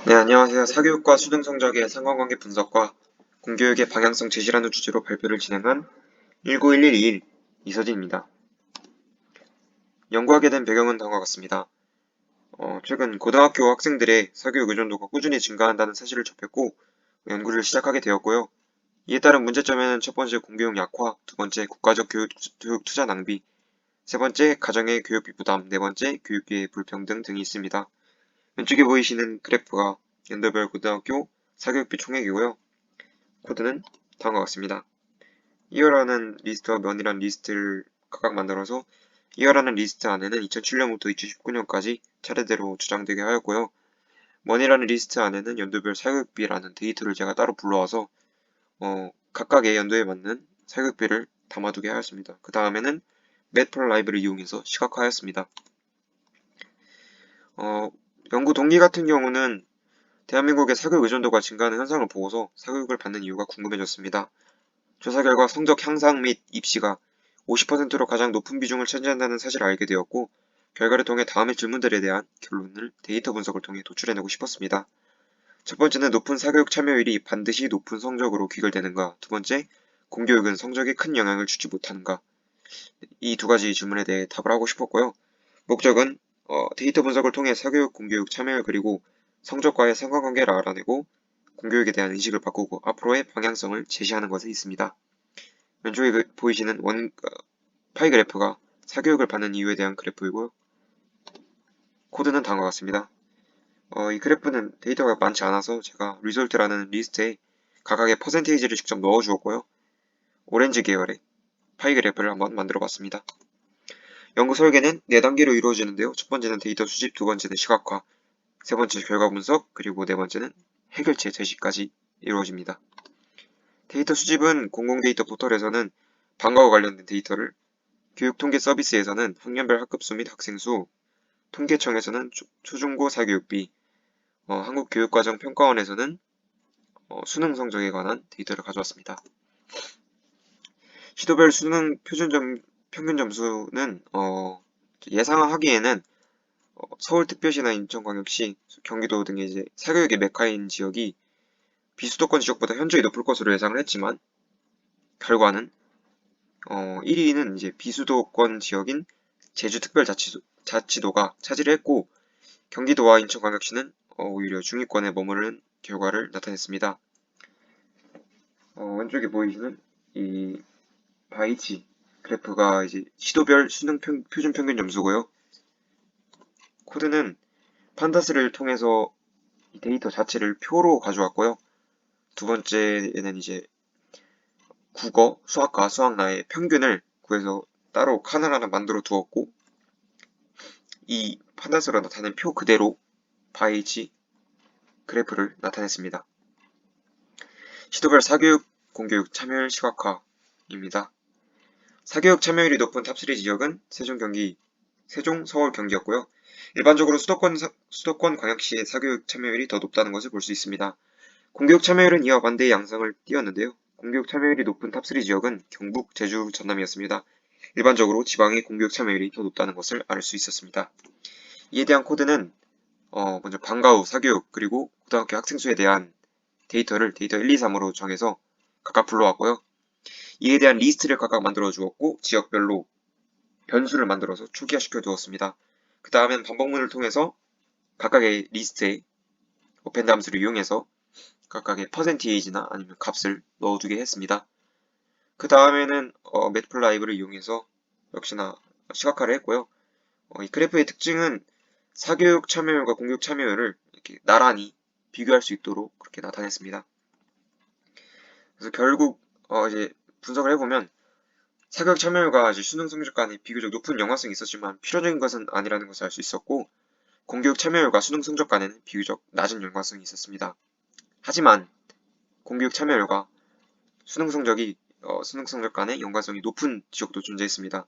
네, 안녕하세요. 사교육과 수능 성적의 상관관계 분석과 공교육의 방향성 제시라는 주제로 발표를 진행한 19111 이서진입니다. 연구하게 된 배경은 다음과 같습니다. 최근 고등학교 학생들의 사교육 의존도가 꾸준히 증가한다는 사실을 접했고 연구를 시작하게 되었고요. 이에 따른 문제점에는 첫 번째 공교육 약화, 두 번째 국가적 교육 투자 낭비, 세 번째 가정의 교육비 부담, 네 번째 교육계의 불평등 등이 있습니다. 왼쪽에 보이시는 그래프가 연도별 고등학교 사교육비 총액이고요. 코드는 다음과 같습니다. 이어라는 리스트와 면이라는 리스트를 각각 만들어서 이어라는 리스트 안에는 2007년부터 2019년까지 차례대로 저장되게 하였고요. 먼이라는 리스트 안에는 연도별 사교육비라는 데이터를 제가 따로 불러와서 각각의 연도에 맞는 사교육비를 담아두게 하였습니다. 그 다음에는 매트플라이브를 이용해서 시각화하였습니다. 연구 동기 같은 경우는 대한민국의 사교육 의존도가 증가하는 현상을 보고서 사교육을 받는 이유가 궁금해졌습니다. 조사 결과 성적 향상 및 입시가 50%로 가장 높은 비중을 차지한다는 사실을 알게 되었고, 결과를 통해 다음의 질문들에 대한 결론을 데이터 분석을 통해 도출해내고 싶었습니다. 첫 번째는 높은 사교육 참여율이 반드시 높은 성적으로 귀결되는가? 두 번째, 공교육은 성적에 큰 영향을 주지 못하는가? 이 두 가지 질문에 대해 답을 하고 싶었고요. 목적은 데이터 분석을 통해 사교육, 공교육 참여율 그리고 성적과의 상관관계를 알아내고 공교육에 대한 인식을 바꾸고 앞으로의 방향성을 제시하는 것에 있습니다. 왼쪽에 보이시는 파이 그래프가 사교육을 받는 이유에 대한 그래프이고요. 코드는 다음과 같습니다. 이 그래프는 데이터가 많지 않아서 제가 리솔트라는 리스트에 각각의 퍼센테이지를 직접 넣어주었고요. 오렌지 계열의 파이 그래프를 한번 만들어 봤습니다. 연구 설계는 4단계로 이루어지는데요. 첫 번째는 데이터 수집, 두 번째는 시각화, 세 번째 결과 분석, 그리고 네 번째는 해결책 제시까지 이루어집니다. 데이터 수집은 공공 데이터 포털에서는 방과후 관련된 데이터를, 교육통계 서비스에서는 학년별 학급수 및 학생수, 통계청에서는 초중고 사교육비, 한국교육과정평가원에서는 수능 성적에 관한 데이터를 가져왔습니다. 시도별 수능 평균 점수는 예상하기에는 서울특별시나 인천광역시, 경기도 등의 이제 사교육의 메카인 지역이 비수도권 지역보다 현저히 높을 것으로 예상을 했지만 결과는 1위는 이제 비수도권 지역인 제주특별자치도가 차지를 했고 경기도와 인천광역시는 오히려 중위권에 머무르는 결과를 나타냈습니다. 왼쪽에 보이시는 이 바이치 그래프가 이제 시도별 수능 표준 평균 점수고요. 코드는 판다스를 통해서 이 데이터 자체를 표로 가져왔고요. 두 번째는 이제 국어, 수학과 수학나의 평균을 구해서 따로 칸을 하나 만들어 두었고 이 판단서로 나타낸 표 그대로 바이치 그래프를 나타냈습니다. 시도별 사교육, 공교육 참여율 시각화입니다. 사교육 참여율이 높은 탑3 지역은 세종, 경기, 세종, 서울, 경기였고요. 일반적으로 수도권 광역시의 사교육 참여율이 더 높다는 것을 볼 수 있습니다. 공교육 참여율은 이와 반대의 양상을 띄었는데요. 공교육 참여율이 높은 탑3 지역은 경북, 제주, 전남이었습니다. 일반적으로 지방의 공교육 참여율이 더 높다는 것을 알 수 있었습니다. 이에 대한 코드는 먼저 방과 후 사교육 그리고 고등학교 학생 수에 대한 데이터를 데이터 1, 2, 3으로 정해서 각각 불러왔고요. 이에 대한 리스트를 각각 만들어 주었고 지역별로 변수를 만들어서 초기화시켜 두었습니다. 그 다음엔 반복문을 통해서 각각의 리스트에 어펜드 함수를 이용해서 각각의 퍼센테이지나 아니면 값을 넣어두게 했습니다. 그 다음에는 매트플라이브를 이용해서 역시나 시각화를 했고요. 이 그래프의 특징은 사교육 참여율과 공교육 참여율을 이렇게 나란히 비교할 수 있도록 그렇게 나타냈습니다. 그래서 결국 이제 분석을 해보면 사교육 참여율과 이제 수능 성적 간에 비교적 높은 연관성이 있었지만 필연적인 것은 아니라는 것을 알 수 있었고 공교육 참여율과 수능 성적 간에는 비교적 낮은 연관성이 있었습니다. 하지만 공교육 참여율과 수능 성적 간의 연관성이 높은 지역도 존재했습니다.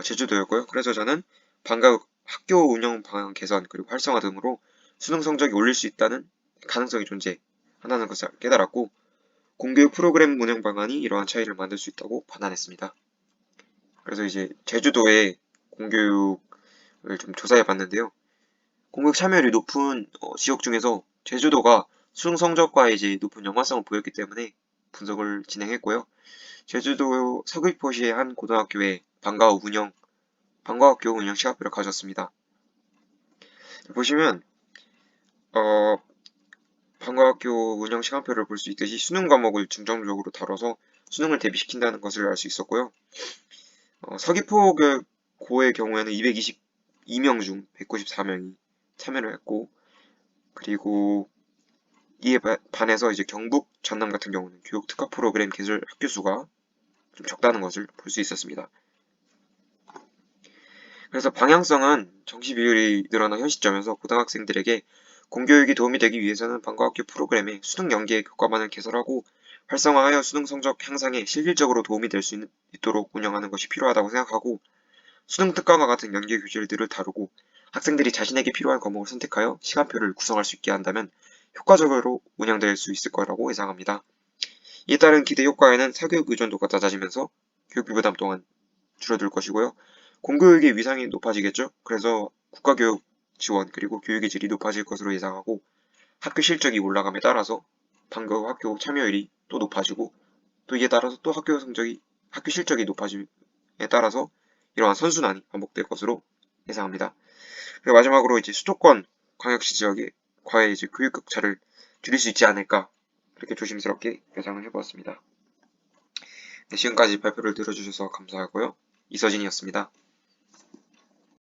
제주도였고요. 그래서 저는 방과 학교 운영 방안 개선 그리고 활성화 등으로 수능 성적이 올릴 수 있다는 가능성이 존재한다는 것을 깨달았고 공교육 프로그램 운영 방안이 이러한 차이를 만들 수 있다고 판단했습니다. 그래서 이제 제주도의 공교육을 좀 조사해 봤는데요. 공교육 참여율이 높은 지역 중에서 제주도가 수능 성적과 이제 높은 연관성을 보였기 때문에 분석을 진행했고요. 제주도 서귀포시의 한 고등학교에 방과학교 운영 시간표를 가졌습니다. 보시면 어, 방과학교 운영 시간표를 볼 수 있듯이 수능 과목을 중점적으로 다뤄서 수능을 대비시킨다는 것을 알 수 있었고요. 서귀포고의 경우에는 222명 중 194명이 참여를 했고, 그리고 이에 반해서 이제 경북, 전남 같은 경우는 교육 특화 프로그램 개설 학교 수가 좀 적다는 것을 볼 수 있었습니다. 그래서 방향성은 정시 비율이 늘어난 현 시점에서 고등학생들에게 공교육이 도움이 되기 위해서는 방과학교 프로그램에 수능 연계 교과반을 개설하고 활성화하여 수능 성적 향상에 실질적으로 도움이 될 수 있도록 운영하는 것이 필요하다고 생각하고, 수능 특강과 같은 연계 교실들을 다루고 학생들이 자신에게 필요한 과목을 선택하여 시간표를 구성할 수 있게 한다면 효과적으로 운영될 수 있을 거라고 예상합니다. 이에 따른 기대 효과에는 사교육 의존도가 낮아지면서 교육비 부담 또한 줄어들 것이고요. 공교육의 위상이 높아지겠죠. 그래서 국가교육 지원 그리고 교육의 질이 높아질 것으로 예상하고, 학교 실적이 올라감에 따라서 방과 학교 참여율이 또 높아지고, 또 이에 따라서 또 학교 실적이 높아짐에 따라서 이러한 선순환이 반복될 것으로 예상합니다. 그리고 마지막으로 이제 수도권 광역시 지역의 과외 이제 교육 격차를 줄일 수 있지 않을까, 이렇게 조심스럽게 예상을 해보았습니다. 네, 지금까지 발표를 들어주셔서 감사하고요. 이서진이었습니다.